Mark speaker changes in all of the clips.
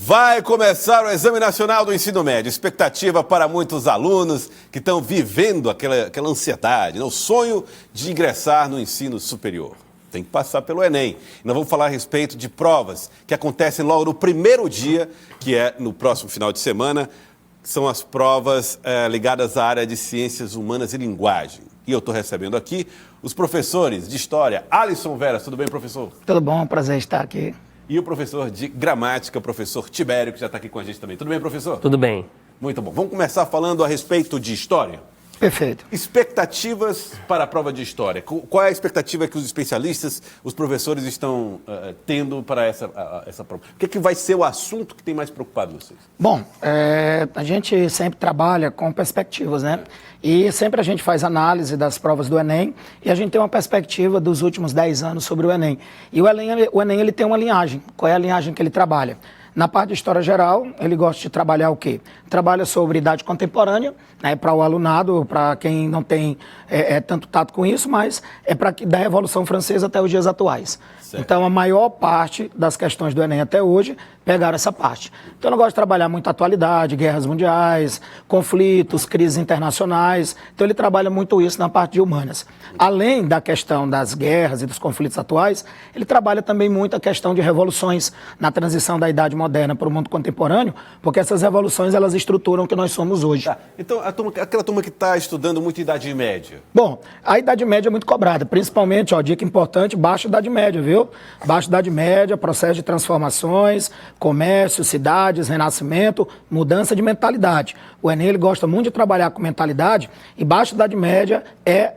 Speaker 1: Vai começar o Exame Nacional do Ensino Médio. Expectativa para muitos alunos que estão vivendo aquela ansiedade, né? O sonho de ingressar no ensino superior. Tem que passar pelo Enem. E nós vamos falar a respeito de provas que acontecem logo no primeiro dia, que é no próximo final de semana. São as provas ligadas à área de Ciências Humanas e Linguagem. E eu estou recebendo aqui os professores de História. Alisson Veras, tudo bem, professor?
Speaker 2: Tudo bom, prazer estar aqui.
Speaker 1: E o professor de Gramática, professor Tibério, que já está aqui com a gente também. Tudo bem, professor?
Speaker 3: Tudo bem.
Speaker 1: Muito bom. Vamos começar falando a respeito de História?
Speaker 2: Perfeito.
Speaker 1: Expectativas para a prova de História. Qual é a expectativa que os especialistas, os professores estão tendo para essa prova? O que vai ser o assunto que tem mais preocupado vocês?
Speaker 2: Bom, a gente sempre trabalha com perspectivas, né? E sempre a gente faz análise das provas do Enem e a gente tem uma perspectiva dos últimos 10 anos sobre o Enem. E o Enem ele tem uma linhagem. Qual é a linhagem que ele trabalha? Na parte de História Geral, ele gosta de trabalhar o quê? Trabalha sobre idade contemporânea, né, para o alunado, para quem não tem tanto tato com isso, mas é da Revolução Francesa até os dias atuais. Certo. Então, a maior parte das questões do Enem até hoje pegaram essa parte. Então, eu não gosto de trabalhar muito a atualidade, guerras mundiais, conflitos, crises internacionais. Então, ele trabalha muito isso na parte de humanas. Além da questão das guerras e dos conflitos atuais, ele trabalha também muito a questão de revoluções na transição da idade moderna para o mundo contemporâneo, porque essas revoluções, elas estruturam o que nós somos hoje.
Speaker 1: Tá. Então, aquela turma que está estudando muito Idade Média?
Speaker 2: Bom, a Idade Média é muito cobrada, principalmente, dica importante, baixa Idade Média, viu? Baixa Idade Média, processo de transformações, comércio, cidades, renascimento, mudança de mentalidade. O Enem ele gosta muito de trabalhar com mentalidade e baixa Idade Média é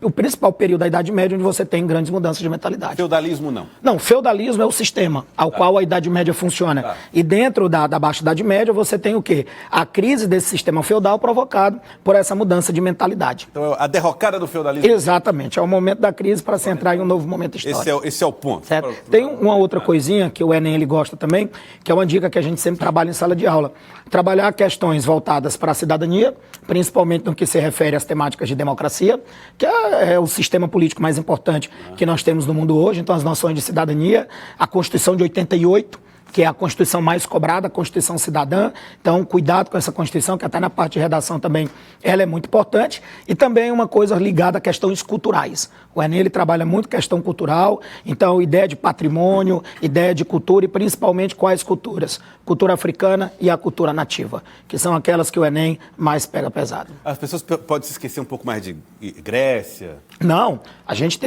Speaker 2: o principal período da Idade Média onde você tem grandes mudanças de mentalidade.
Speaker 1: Feudalismo não?
Speaker 2: Não, feudalismo é o sistema ao qual a Idade Média funciona. E dentro da Baixa Idade Média você tem o quê? A crise desse sistema feudal provocado por essa mudança de mentalidade.
Speaker 1: Então a derrocada do feudalismo?
Speaker 2: Exatamente, é o momento da crise para se entrar em um novo momento histórico.
Speaker 1: Esse é o ponto.
Speaker 2: Certo? Tem uma outra coisinha que o Enem ele gosta também, que é uma dica que a gente sempre trabalha em sala de aula. Trabalhar questões voltadas para a cidadania, principalmente no que se refere às temáticas de democracia, que é o sistema político mais importante que nós temos no mundo hoje. Então, as noções de cidadania, a Constituição de 88, que é a Constituição mais cobrada, a Constituição cidadã. Então, cuidado com essa Constituição, que até na parte de redação também ela é muito importante. E também uma coisa ligada a questões culturais. O Enem ele trabalha muito questão cultural, então ideia de patrimônio, ideia de cultura e principalmente quais culturas? Cultura africana e a cultura nativa, que são aquelas que o Enem mais pega pesado.
Speaker 1: As pessoas podem se esquecer um pouco mais de Grécia?
Speaker 2: Não, a gente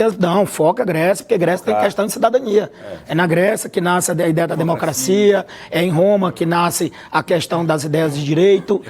Speaker 2: foca a Grécia, porque Grécia tem questão de cidadania. É na Grécia que nasce a ideia da democracia, é em Roma que nasce a questão das ideias de direito,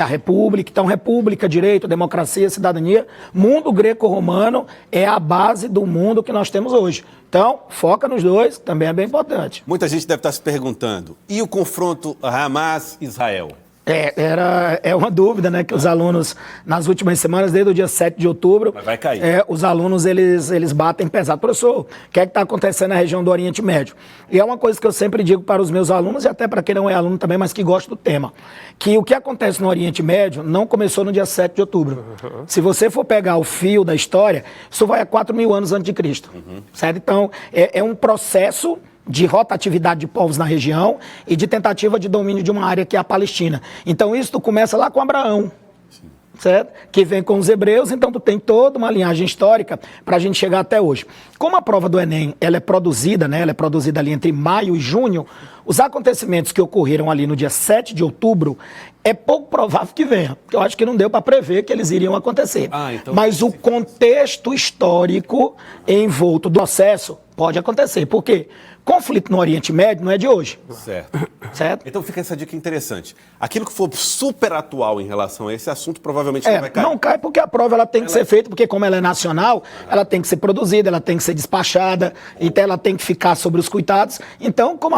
Speaker 2: a república. Então, república, direito, democracia, cidadania. Mundo greco-romano é a base do mundo que nós temos hoje. Então, foca nos dois, também é bem importante.
Speaker 1: Muita gente deve estar se perguntando, e o confronto Hamas-Israel?
Speaker 2: É uma dúvida, né, que os alunos, nas últimas semanas, desde o dia 7 de outubro,
Speaker 1: mas vai cair.
Speaker 2: Os alunos, eles batem pesado. Professor, o que é que está acontecendo na região do Oriente Médio? E é uma coisa que eu sempre digo para os meus alunos, e até para quem não é aluno também, mas que gosta do tema, que o que acontece no Oriente Médio não começou no dia 7 de outubro. Se você for pegar o fio da história, isso vai a 4.000 anos antes de Cristo. Certo? Então, é um processo de rotatividade de povos na região e de tentativa de domínio de uma área que é a Palestina. Então isso começa lá com Abraão, certo? Que vem com os hebreus, então tu tem toda uma linhagem histórica para a gente chegar até hoje. Como a prova do Enem ela é produzida, né? Ela é produzida ali entre maio e junho, os acontecimentos que ocorreram ali no dia 7 de outubro é pouco provável que venha, porque eu acho que não deu para prever que eles iriam acontecer.
Speaker 1: Então,
Speaker 2: mas o contexto histórico envolto do processo pode acontecer. Por quê? Conflito no Oriente Médio não é de hoje. Certo?
Speaker 1: Então fica essa dica interessante. Aquilo que for super atual em relação a esse assunto provavelmente não vai cair.
Speaker 2: Não cai porque a prova ela tem que ser feita, porque como ela é nacional, ela tem que ser produzida, ela tem que ser despachada, então ela tem que ficar sobre os cuidados. Então, como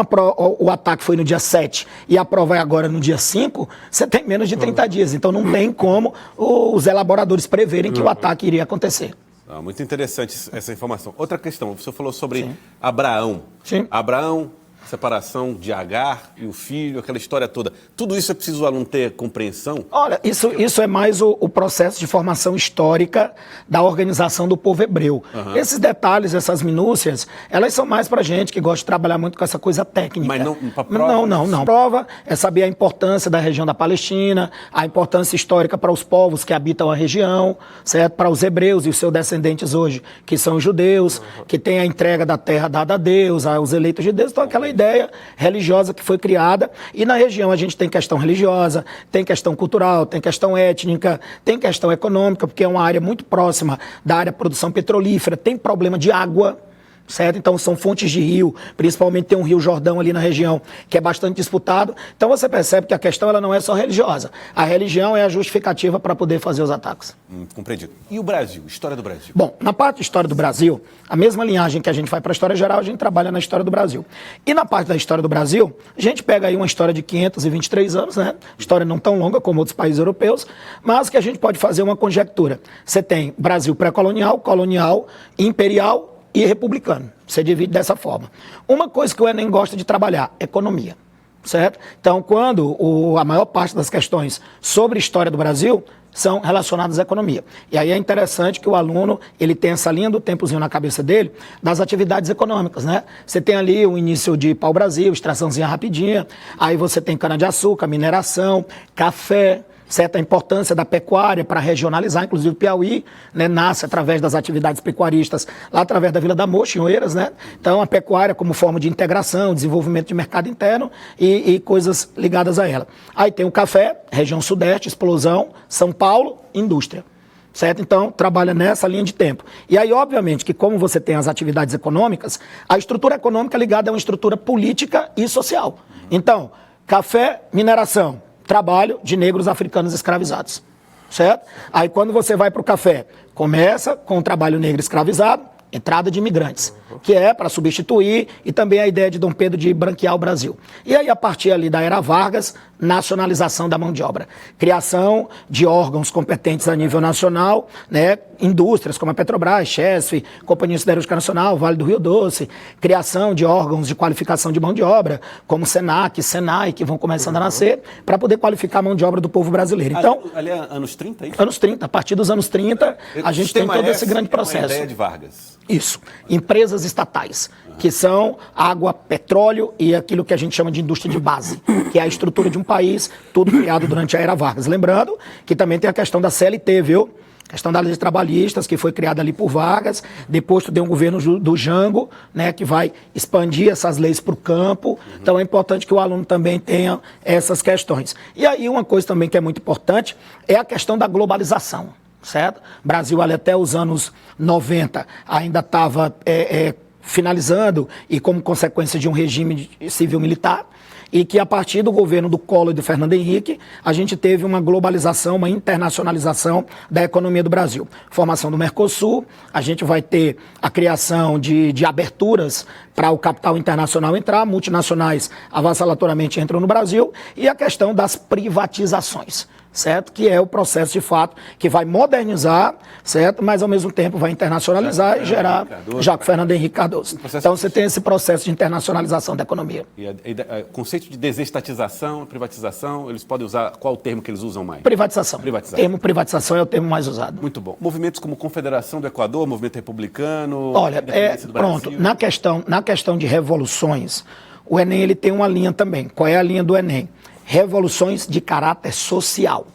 Speaker 2: o ataque foi no dia 7 e a prova é agora no dia 5, você tem menos de 30 dias. Então não tem como os elaboradores preverem que o ataque iria acontecer.
Speaker 1: Muito interessante essa informação. Outra questão, você falou sobre Abraão.
Speaker 2: Sim.
Speaker 1: Abraão separação de Agar e o filho, aquela história toda. Tudo isso é preciso o aluno ter compreensão?
Speaker 2: Olha, isso é mais o processo de formação histórica da organização do povo hebreu. Esses detalhes, essas minúcias, elas são mais para gente que gosta de trabalhar muito com essa coisa técnica.
Speaker 1: Mas não para prova?
Speaker 2: Não. A prova é saber a importância da região da Palestina, a importância histórica para os povos que habitam a região, certo? Para os hebreus e os seus descendentes hoje, que são os judeus, que tem a entrega da terra dada a Deus, aos eleitos de Deus. Então, aquela ideia religiosa que foi criada. E na região a gente tem questão religiosa, tem questão cultural, tem questão étnica, tem questão econômica, porque é uma área muito próxima da área de produção petrolífera, tem problema de água, certo? Então são fontes de rio, principalmente tem um rio Jordão ali na região, que é bastante disputado. Então você percebe que a questão ela não é só religiosa. A religião é a justificativa para poder fazer os ataques.
Speaker 1: Compreendido. E o Brasil? História do Brasil?
Speaker 2: Bom, na parte de história do Brasil, a mesma linhagem que a gente faz para a história geral, a gente trabalha na história do Brasil. E na parte da história do Brasil, a gente pega aí uma história de 523 anos, né? História não tão longa como outros países europeus, mas que a gente pode fazer uma conjectura. Você tem Brasil pré-colonial, colonial, imperial e republicano. Você divide dessa forma. Uma coisa que o Enem gosta de trabalhar, economia, certo? Então, quando a maior parte das questões sobre história do Brasil são relacionadas à economia. E aí é interessante que o aluno, ele tem essa linha do tempozinho na cabeça dele, das atividades econômicas, né? Você tem ali o início de pau-brasil, extraçãozinha rapidinha, aí você tem cana-de-açúcar, mineração, café, certa importância da pecuária para regionalizar, inclusive o Piauí, né, nasce através das atividades pecuaristas, lá através da Vila da Mocha, em Oeiras, né? Então a pecuária como forma de integração, desenvolvimento de mercado interno e coisas ligadas a ela. Aí tem o café, região sudeste, explosão, São Paulo, indústria. Certo? Então, trabalha nessa linha de tempo. E aí, obviamente, que como você tem as atividades econômicas, a estrutura econômica ligada a uma estrutura política e social. Então, café, mineração, trabalho de negros africanos escravizados, certo? Aí quando você vai para o café, começa com o trabalho negro escravizado, entrada de imigrantes, que é para substituir, e também a ideia de Dom Pedro de branquear o Brasil. E aí, a partir ali da Era Vargas, nacionalização da mão de obra, criação de órgãos competentes a nível nacional, né? Indústrias como a Petrobras, Chesf, Companhia Siderúrgica Nacional, Vale do Rio Doce, criação de órgãos de qualificação de mão de obra, como Senac, Senai, que vão começando a nascer, para poder qualificar a mão de obra do povo brasileiro. Então,
Speaker 1: ali é anos 30, é isso?
Speaker 2: Anos 30, a partir dos anos 30, a gente tem todo esse grande processo.
Speaker 1: É uma ideia de Vargas.
Speaker 2: Isso. Empresas estatais, que são água, petróleo e aquilo que a gente chama de indústria de base, que é a estrutura de um país, tudo criado durante a Era Vargas. Lembrando que também tem a questão da CLT, viu? Questão das leis trabalhistas, que foi criada ali por Vargas, depois tu tem um governo do Jango, né, que vai expandir essas leis para o campo. Então é importante que o aluno também tenha essas questões. E aí uma coisa também que é muito importante é a questão da globalização, certo? O Brasil ali até os anos 90 ainda estava finalizando e como consequência de um regime civil-militar, e que a partir do governo do Collor e do Fernando Henrique, a gente teve uma globalização, uma internacionalização da economia do Brasil. Formação do Mercosul, a gente vai ter a criação de aberturas para o capital internacional entrar, multinacionais avassalatoramente entram no Brasil, e a questão das privatizações, certo? Que é o processo de fato que vai modernizar, certo? Mas ao mesmo tempo vai internacionalizar e gerar, já com Fernando Henrique Cardoso. Então você tem esse processo de internacionalização da economia.
Speaker 1: E o conceito de desestatização, privatização, eles podem usar, qual o termo que eles usam mais?
Speaker 2: Privatização. O termo privatização é o termo mais usado.
Speaker 1: Muito bom. Movimentos como Confederação do Equador, Movimento Republicano,
Speaker 2: olha, pronto, na questão de revoluções, o Enem ele tem uma linha também. Qual é a linha do Enem? Revoluções de caráter social.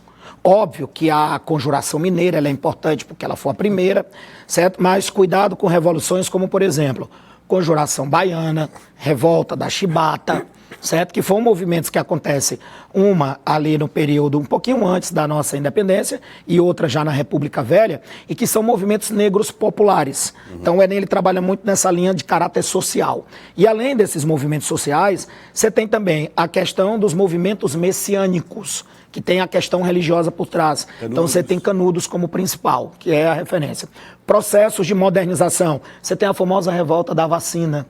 Speaker 2: Óbvio que a Conjuração Mineira ela é importante porque ela foi a primeira, certo? Mas cuidado com revoluções como, por exemplo, Conjuração Baiana, Revolta da Chibata, certo? Que foram movimentos que acontecem, uma ali no período um pouquinho antes da nossa independência e outra já na República Velha, e que são movimentos negros populares. Então o Enem ele trabalha muito nessa linha de caráter social. E além desses movimentos sociais, você tem também a questão dos movimentos messiânicos, que tem a questão religiosa por trás. Canudos. Então você tem Canudos como principal, que é a referência. Processos de modernização. Você tem a famosa revolta da vacina,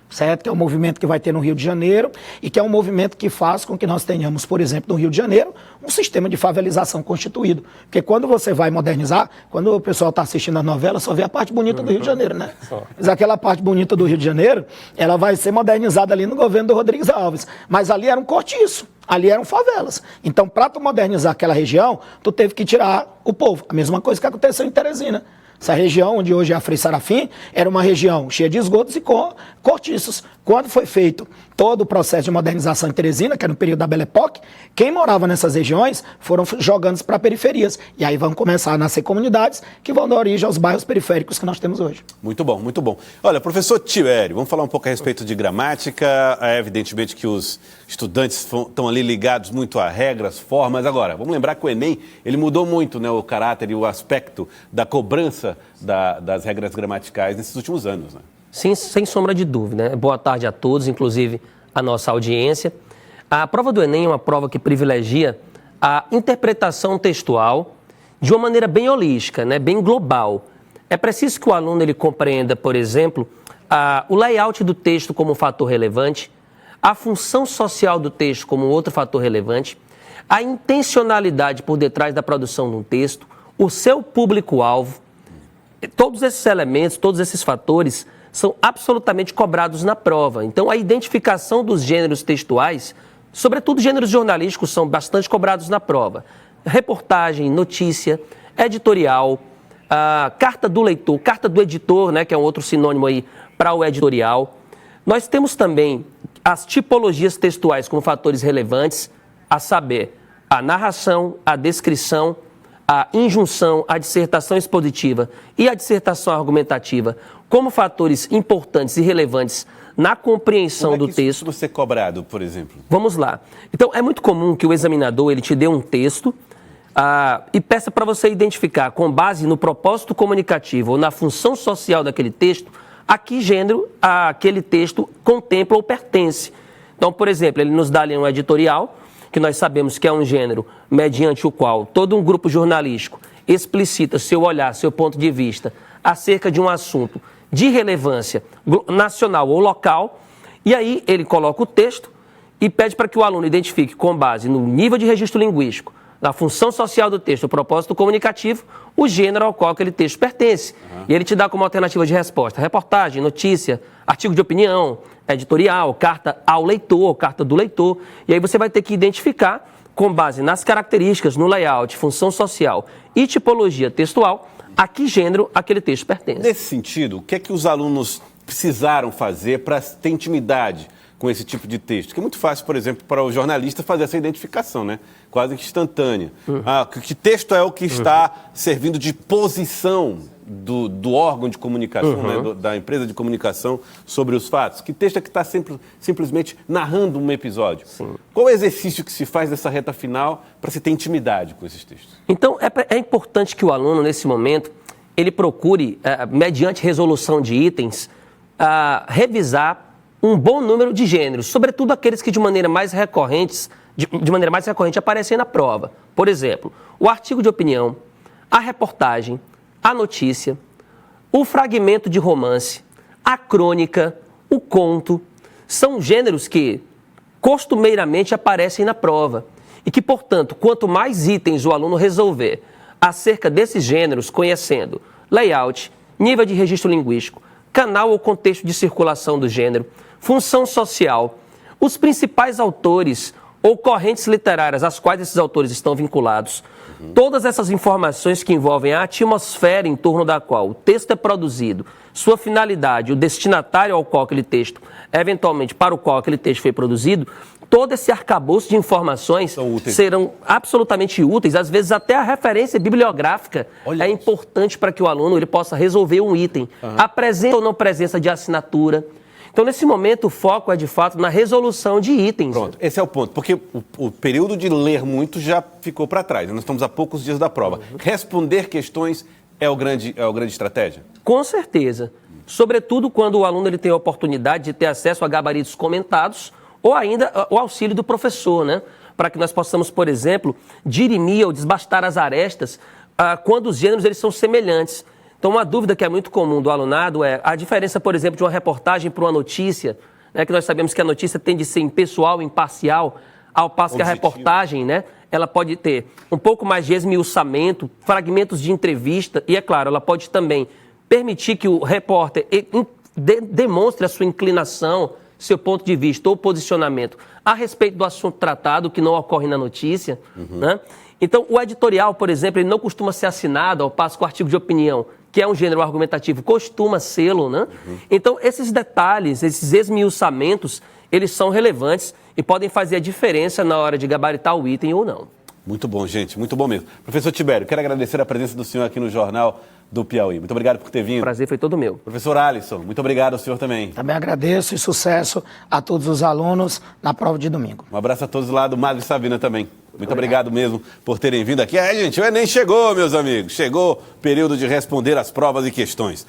Speaker 2: certo? Que é um movimento que vai ter no Rio de Janeiro e que é um movimento que faz com que nós tenhamos, por exemplo, no Rio de Janeiro, um sistema de favelização constituído. Porque quando você vai modernizar, quando o pessoal está assistindo a novela, só vê a parte bonita do Rio de Janeiro, né? Mas aquela parte bonita do Rio de Janeiro, ela vai ser modernizada ali no governo do Rodrigues Alves. Mas ali era um cortiço. Ali eram favelas. Então, para tu modernizar aquela região, tu teve que tirar o povo. A mesma coisa que aconteceu em Teresina. Essa região, onde hoje é a Frei Sarafim, era uma região cheia de esgotos e cortiços. Quando foi feito todo o processo de modernização em Teresina, que era no período da Belle Époque, quem morava nessas regiões foram jogando para periferias. E aí vão começar a nascer comunidades que vão dar origem aos bairros periféricos que nós temos hoje.
Speaker 1: Muito bom, muito bom. Olha, professor Tibério, vamos falar um pouco a respeito de gramática. É evidentemente que os estudantes estão ali ligados muito a regras, formas. Agora, vamos lembrar que o Enem, ele mudou muito, né, o caráter e o aspecto da cobrança das regras gramaticais nesses últimos anos, né?
Speaker 3: Sim, sem sombra de dúvida, né? Boa tarde a todos, inclusive a nossa audiência. A prova do Enem é uma prova que privilegia a interpretação textual de uma maneira bem holística, né? Bem global. É preciso que o aluno ele compreenda, por exemplo, o layout do texto como um fator relevante, a função social do texto como outro fator relevante, a intencionalidade por detrás da produção de um texto, o seu público-alvo. Todos esses elementos, todos esses fatores são absolutamente cobrados na prova. Então, a identificação dos gêneros textuais, sobretudo gêneros jornalísticos, são bastante cobrados na prova. Reportagem, notícia, editorial, carta do leitor, carta do editor, né, que é um outro sinônimo aí para o editorial. Nós temos também as tipologias textuais como fatores relevantes, a saber, a narração, a descrição, a injunção, a dissertação expositiva e a dissertação argumentativa como fatores importantes e relevantes na compreensão do texto. Como é que isso
Speaker 1: costuma ser cobrado, por exemplo?
Speaker 3: Vamos lá. Então, é muito comum que o examinador ele te dê um texto e peça para você identificar, com base no propósito comunicativo ou na função social daquele texto, a que gênero aquele texto contempla ou pertence. Então, por exemplo, ele nos dá ali um editorial, que nós sabemos que é um gênero mediante o qual todo um grupo jornalístico explicita seu olhar, seu ponto de vista acerca de um assunto de relevância nacional ou local, e aí ele coloca o texto e pede para que o aluno identifique, com base no nível de registro linguístico, na função social do texto, o propósito comunicativo, o gênero ao qual aquele texto pertence. E ele te dá como alternativa de resposta reportagem, notícia, artigo de opinião, editorial, carta ao leitor, carta do leitor. E aí você vai ter que identificar, com base nas características, no layout, função social e tipologia textual, a que gênero aquele texto pertence.
Speaker 1: Nesse sentido, o que é que os alunos precisaram fazer para ter intimidade com esse tipo de texto? Que é muito fácil, por exemplo, para o jornalista fazer essa identificação, né? Quase que instantânea. Que texto é o que está servindo de posição do órgão de comunicação, né? Da empresa de comunicação sobre os fatos? Que texto é que está simplesmente narrando um episódio? Sim. Qual é o exercício que se faz nessa reta final para se ter intimidade com esses textos?
Speaker 3: Então, é importante que o aluno, nesse momento, ele procure, mediante resolução de itens, revisar um bom número de gêneros, sobretudo aqueles que de maneira mais recorrente aparecem na prova. Por exemplo, o artigo de opinião, a reportagem, a notícia, o fragmento de romance, a crônica, o conto, são gêneros que costumeiramente aparecem na prova e que, portanto, quanto mais itens o aluno resolver acerca desses gêneros, conhecendo layout, nível de registro linguístico, canal ou contexto de circulação do gênero, função social, os principais autores ou correntes literárias às quais esses autores estão vinculados, todas essas informações que envolvem a atmosfera em torno da qual o texto é produzido, sua finalidade, o destinatário ao qual aquele texto, eventualmente para o qual aquele texto foi produzido, todo esse arcabouço de informações serão absolutamente úteis, às vezes até a referência bibliográfica é importante para que o aluno ele possa resolver um item, a presença ou não presença de assinatura. Então, nesse momento, o foco é, de fato, na resolução de itens.
Speaker 1: Pronto, esse é o ponto, porque o período de ler muito já ficou para trás. Nós estamos a poucos dias da prova. Responder questões é a grande estratégia?
Speaker 3: Com certeza. Sobretudo quando o aluno ele tem a oportunidade de ter acesso a gabaritos comentados ou ainda o auxílio do professor, né? Para que nós possamos, por exemplo, dirimir ou desbastar as arestas quando os gêneros eles são semelhantes. Então, uma dúvida que é muito comum do alunado é a diferença, por exemplo, de uma reportagem para uma notícia, né, que nós sabemos que a notícia tende a ser impessoal, imparcial, ao passo que a reportagem, né, ela pode ter um pouco mais de esmiuçamento, fragmentos de entrevista e, é claro, ela pode também permitir que o repórter demonstre a sua inclinação, seu ponto de vista ou posicionamento a respeito do assunto tratado, que não ocorre na notícia, né? Então, o editorial, por exemplo, ele não costuma ser assinado, ao passo que o artigo de opinião, que é um gênero argumentativo, costuma sê-lo, né? Então, esses detalhes, esses esmiuçamentos, eles são relevantes e podem fazer a diferença na hora de gabaritar o item ou não.
Speaker 1: Muito bom, gente, muito bom mesmo. Professor Tibério, quero agradecer a presença do senhor aqui no Jornal do Piauí. Muito obrigado por ter vindo.
Speaker 3: O prazer foi todo meu.
Speaker 1: Professor Alisson, muito obrigado ao senhor também.
Speaker 2: Também agradeço e sucesso a todos os alunos na prova de domingo.
Speaker 1: Um abraço a todos lá do Madre Savina também. Muito obrigado mesmo por terem vindo aqui. Gente, o Enem chegou, meus amigos. Chegou o período de responder as provas e questões.